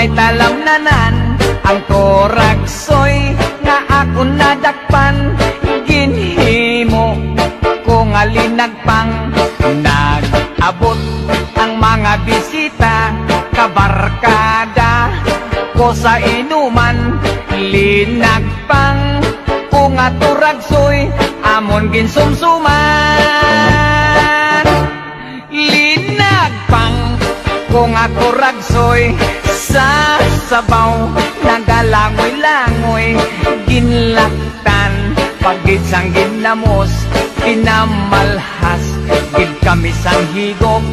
may talamnanan ang toragsoy nga ako nadakpan. Ginhimo ko nga linagpang nag-abot ang mga bisita kabarkada ko sa inuman. Linagpang ko nga turagsoy amon ginsumsuman. Linagpang ko nga turagsoy sa sabaw nagalangoy-langoy. Ginlaktan pagit sang ginamos pinamalhas gid kami sang higop